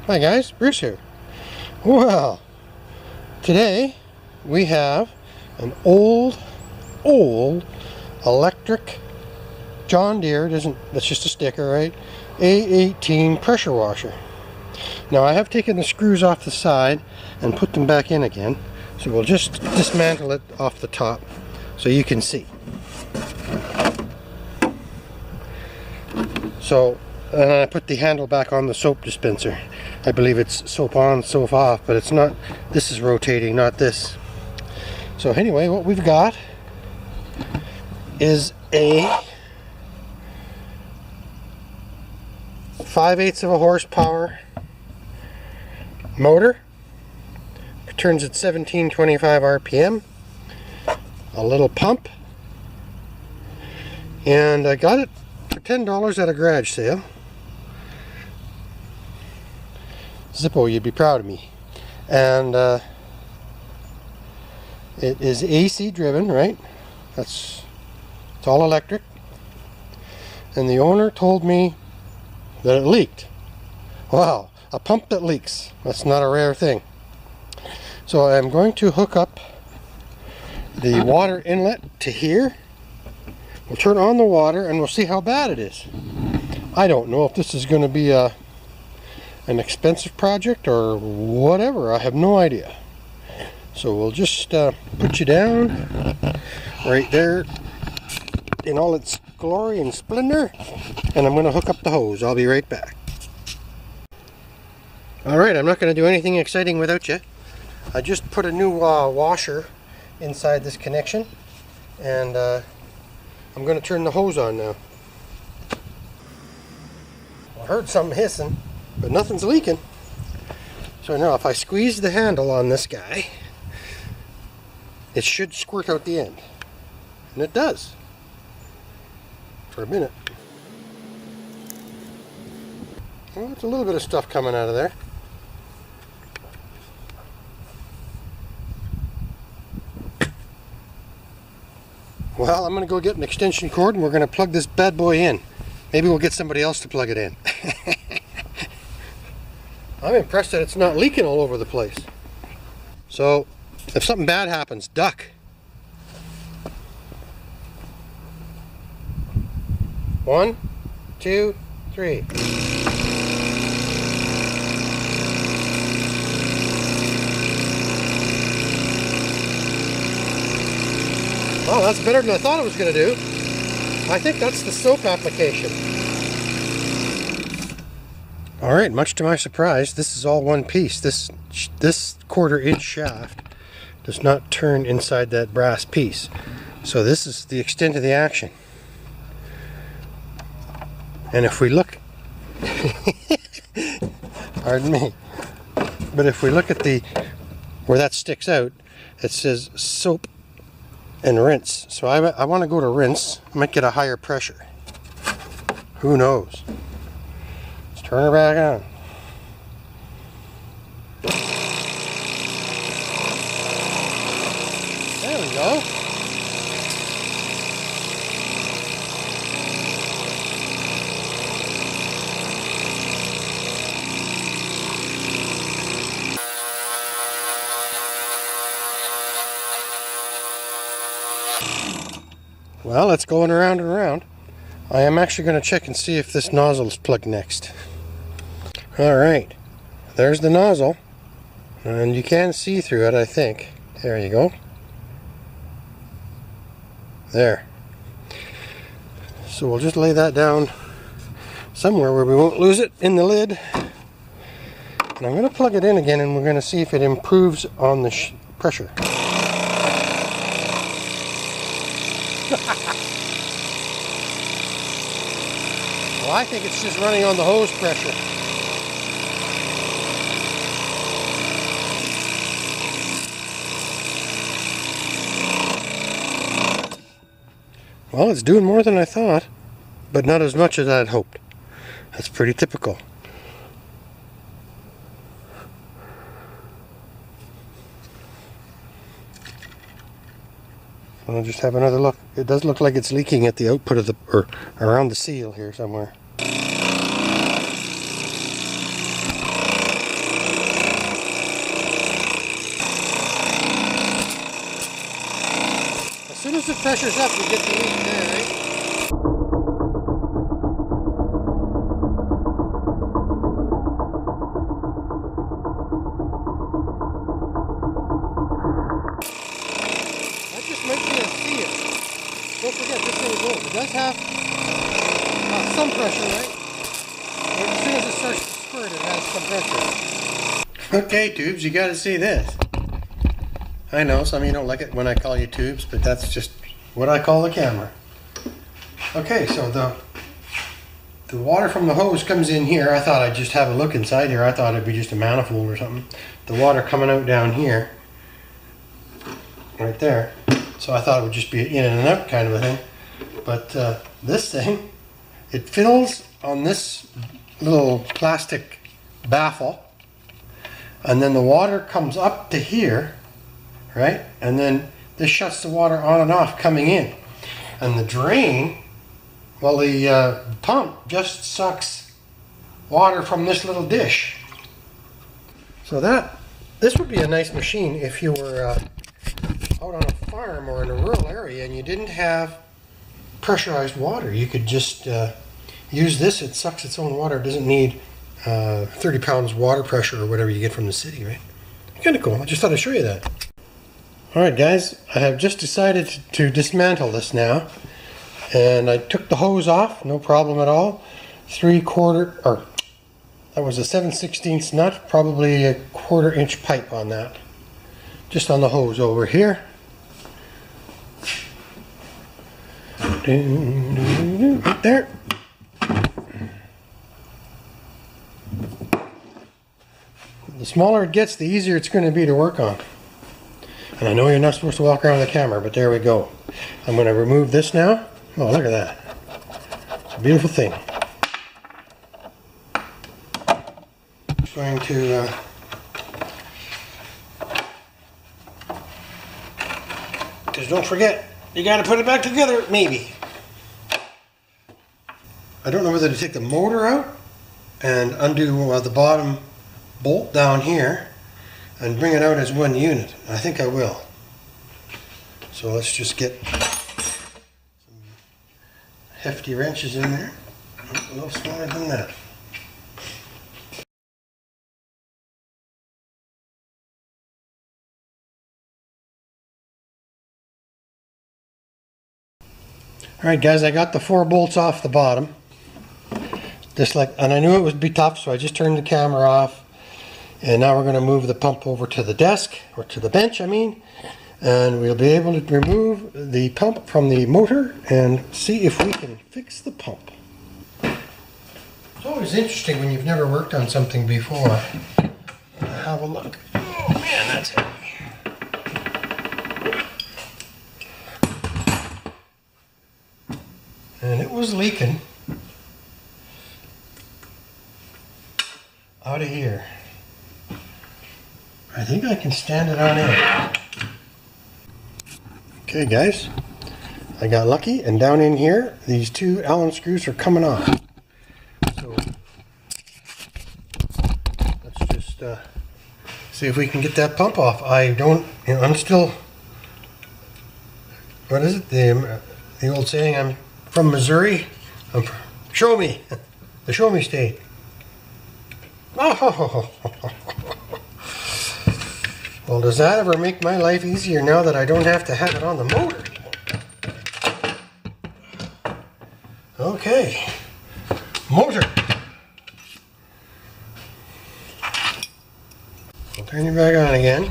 Hi guys, Bruce here. Well, today we have an old electric John Deere, that's just a sticker, right? A18 pressure washer. Now I have taken the screws off the side and put them back in again. So we'll just dismantle it off the top so you can see. So, and I put the handle back on the soap dispenser. I believe it's soap on, soap off, but it's not. This is rotating, not this. So anyway, what we've got is a 5/8 of a horsepower motor. It turns at 1725 RPM. A little pump. And I got it for $10 at a garage sale. Zippo, you'd be proud of me. And it is AC driven, right? It's all electric. And the owner told me that it leaked. Wow, a pump that leaks. That's not a rare thing. So I'm going to hook up the water inlet to here. We'll turn on the water and we'll see how bad it is. I don't know if this is going to be an expensive project or whatever. I have no idea. So we'll just put you down right there in all its glory and splendor, and I'm going to hook up the hose. I'll be right back. Alright, I'm not going to do anything exciting without you. I just put a new washer inside this connection, and I'm going to turn the hose on now. I heard something hissing, but nothing's leaking. So now if I squeeze the handle on this guy, it should squirt out the end. And it does. For a minute. Well, it's a little bit of stuff coming out of there. Well, I'm going to go get an extension cord and we're going to plug this bad boy in. Maybe we'll get somebody else to plug it in. I'm impressed that it's not leaking all over the place. So, if something bad happens, duck. One, two, three. Oh, that's better than I thought it was going to do. I think that's the soap application. Alright, much to my surprise, this is all one piece. This 1/4 inch shaft does not turn inside that brass piece. So this is the extent of the action. And if we look, pardon me, but if we look at where that sticks out, it says soap and rinse. So I want to go to rinse. I might get a higher pressure. Who knows? Let's turn her back on. There we go. Well, it's going around and around. I am actually going to check and see if this nozzle is plugged next. Alright, there's the nozzle. And you can see through it, I think. There you go. There. So we'll just lay that down somewhere where we won't lose it in the lid. And I'm going to plug it in again and we're going to see if it improves on the pressure. Well, I think it's just running on the hose pressure. Well, it's doing more than I thought, but not as much as I'd hoped. That's pretty typical. I'll just have another look. It does look like it's leaking at the output of the, or around the seal here somewhere. pressure's up, you get the leak there, right? That just might be a seal. Don't forget, this thing goes. It does have some pressure, right? But as soon as it starts to squirt, it has some pressure. Okay, tubes, you gotta see this. I know some of you don't like it when I call you tubes, but that's just what I call the camera. Okay, so the water from the hose comes in here. I thought I'd just have a look inside here. I thought it'd be just a manifold or something. The water coming out down here, right there. So I thought it would just be an in and out kind of a thing. But this thing, it fills on this little plastic baffle, and then the water comes up to here, right? And then this shuts the water on and off coming in. And the drain, well, the pump just sucks water from this little dish. So this would be a nice machine if you were out on a farm or in a rural area and you didn't have pressurized water. You could just use this. It sucks its own water. It doesn't need 30 pounds water pressure or whatever you get from the city, right? Kind of cool. I just thought I'd show you that. Alright guys, I have just decided to dismantle this now, and I took the hose off, no problem at all. 3/4, or that was a 7/16 nut, probably a 1/4 inch pipe on that, just on the hose over here. Right there. The smaller it gets, the easier it's going to be to work on. And I know you're not supposed to walk around the camera, but there we go. I'm going to remove this now. Oh, look at that. It's a beautiful thing. Just going to because don't forget, you got to put it back together, maybe. I don't know whether to take the motor out and undo the bottom bolt down here and bring it out as one unit. I think I will. So let's just get some hefty wrenches in there. A little smaller than that. Alright guys, I got the 4 bolts off the bottom. Just like, and I knew it would be tough, so I just turned the camera off. And now we're going to move the pump over to the desk, or to the bench, I mean, and we'll be able to remove the pump from the motor and see if we can fix the pump. It's always interesting when you've never worked on something before. Have a look. Oh man, that's heavy. And it was leaking out of here. I think I can stand it on end. Okay guys, I got lucky, and down in here these 2 Allen screws are coming off. So let's just see if we can get that pump off. I don't, you know, I'm still, what is it, the old saying, I'm from Missouri, show me, the show me state. Oh. Well, does that ever make my life easier now that I don't have to have it on the motor anymore? Okay, motor. I'll turn you back on again.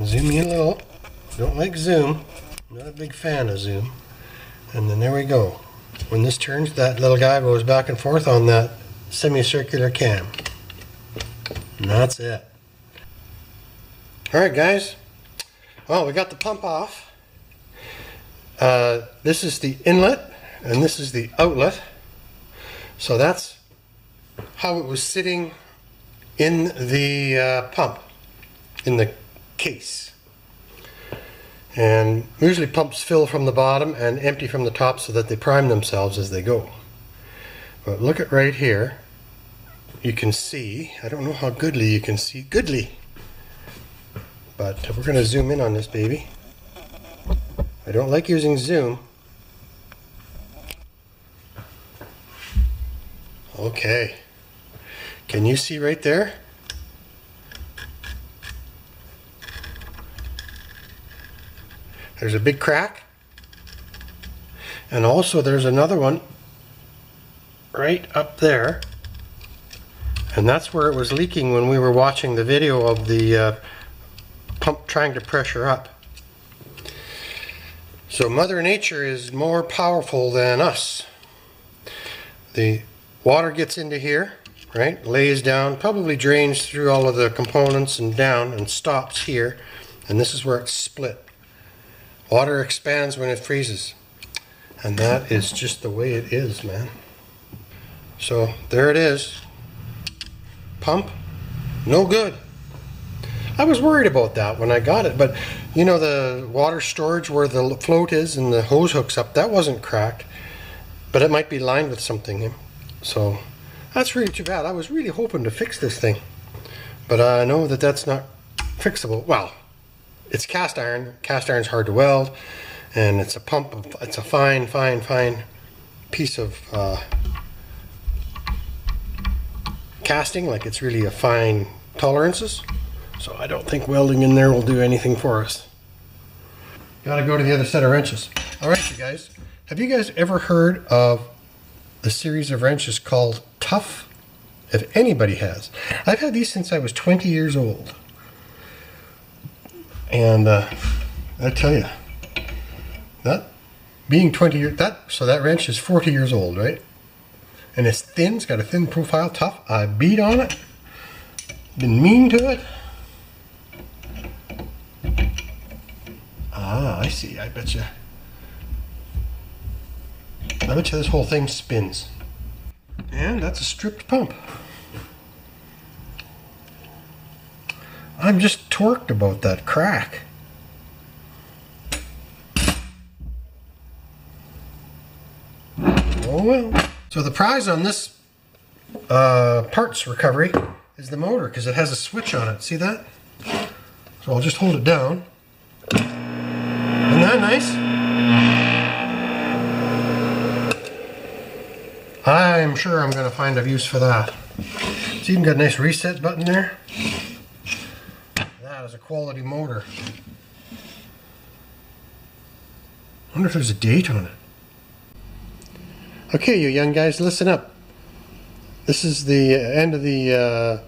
Zoom in a little. Don't like zoom. Not a big fan of zoom. And then there we go. When this turns, that little guy goes back and forth on that semicircular cam. And that's it. Alright guys, well, we got the pump off. This is the inlet and this is the outlet. So that's how it was sitting in the pump, in the case. And usually pumps fill from the bottom and empty from the top so that they prime themselves as they go. But look at right here. You can see, I don't know how goodly you can see, goodly. but we're going to zoom in on this baby. I don't like using zoom. Okay. Can you see right there? There's a big crack. And also there's another one right up there. And that's where it was leaking when we were watching the video of the pump trying to pressure up. So Mother Nature is more powerful than us. The water gets into here, right? Lays down, probably drains through all of the components and down and stops here. And this is where it's split. Water expands when it freezes. And that is just the way it is, man. So there it is. Pump, no good. I was worried about that when I got it, but you know, the water storage where the float is and the hose hooks up, that wasn't cracked, but it might be lined with something. So that's really too bad. I was really hoping to fix this thing, but I know that that's not fixable. Well, it's cast iron. Cast iron's hard to weld, and it's a pump. It's a fine piece of casting. Like, it's really a fine tolerances. So I don't think welding in there will do anything for us. Gotta go to the other set of wrenches. Alright, you guys. Have you guys ever heard of the series of wrenches called Tough? If anybody has. I've had these since I was 20 years old. And I tell you, that being 20 years, so that wrench is 40 years old, right? And it's thin, it's got a thin profile, tough. I beat on it. Been mean to it. Ah, I see. I bet you this whole thing spins. And that's a stripped pump. I'm just torqued about that crack. Oh well. So the prize on this parts recovery is the motor, because it has a switch on it. See that? So I'll just hold it down. Isn't that nice? I'm sure I'm going to find a use for that. It's even got a nice reset button there. That is a quality motor. I wonder if there's a date on it. Okay, you young guys, listen up. This is the end of the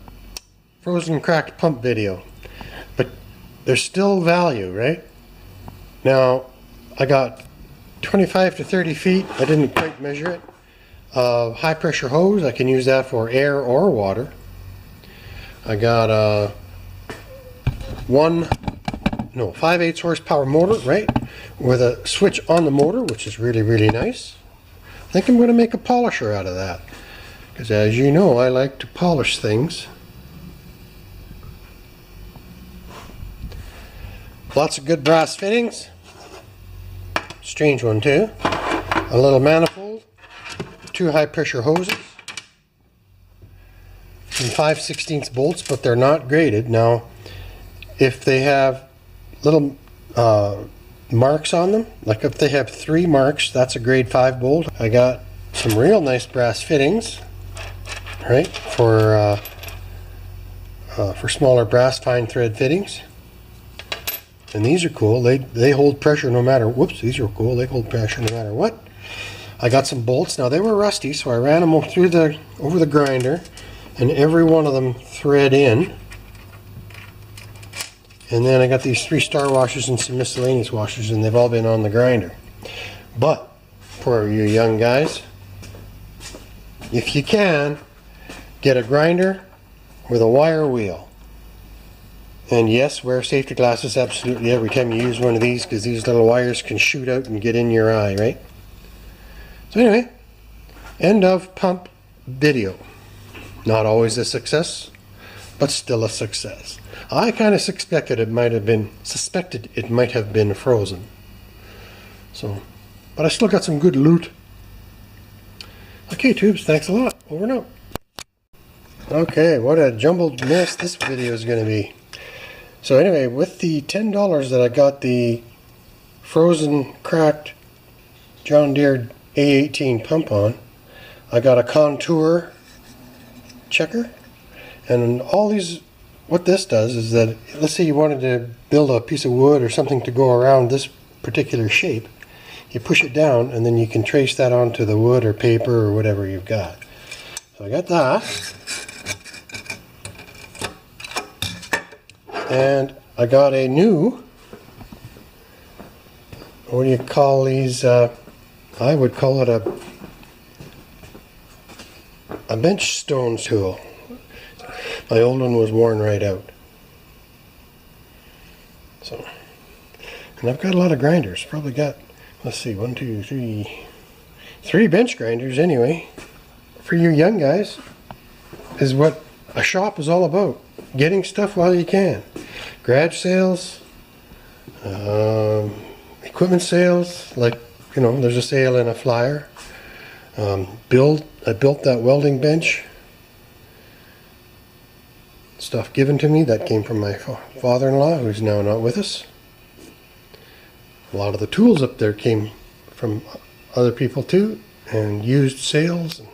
frozen cracked pump video. But there's still value, right? Now, I got 25 to 30 feet. I didn't quite measure it. High pressure hose. I can use that for air or water. I got a 5/8 horsepower motor, right? With a switch on the motor, which is really, really nice. I think I'm going to make a polisher out of that. Because as you know, I like to polish things. Lots of good brass fittings. Strange one too. A little manifold. 2 high pressure hoses. And 5/16 bolts, but they're not graded. Now, if they have little marks on them, like if they have 3 marks, that's a grade 5 bolt. I got some real nice brass fittings, right, for smaller brass fine thread fittings. And these are cool. They hold pressure no matter. Whoops, these are cool. They hold pressure no matter what. I got some bolts. Now they were rusty, so I ran them over the grinder, and every one of them thread in. And then I got these 3 star washers and some miscellaneous washers, and they've all been on the grinder. But for you young guys, if you can, get a grinder with a wire wheel. And yes, wear safety glasses absolutely every time you use one of these, because these little wires can shoot out and get in your eye, right? So anyway, end of pump video. Not always a success, but still a success. I kind of suspected it might have been frozen. So, but I still got some good loot. Okay, tubes, thanks a lot. Over and out. Okay, what a jumbled mess this video is going to be. So anyway, with the $10 that I got the frozen, cracked John Deere A18 pump on, I got a contour checker, and all these, what this does is that, let's say you wanted to build a piece of wood or something to go around this particular shape, you push it down and then you can trace that onto the wood or paper or whatever you've got. So I got that, and I got a new, what do you call these, I would call it a bench stone tool. My old one was worn right out. So, and I've got a lot of grinders. Probably got, let's see, 1, 2, 3 bench grinders anyway. For you young guys, is what a shop is all about. Getting stuff while you can. Garage sales, equipment sales, like, you know, there's a sale in a flyer. I built that welding bench. Stuff given to me that came from my father-in-law, who's now not with us. A lot of the tools up there came from other people too, and used sales, and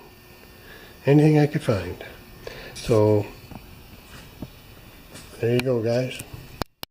anything I could find. So there you go, guys.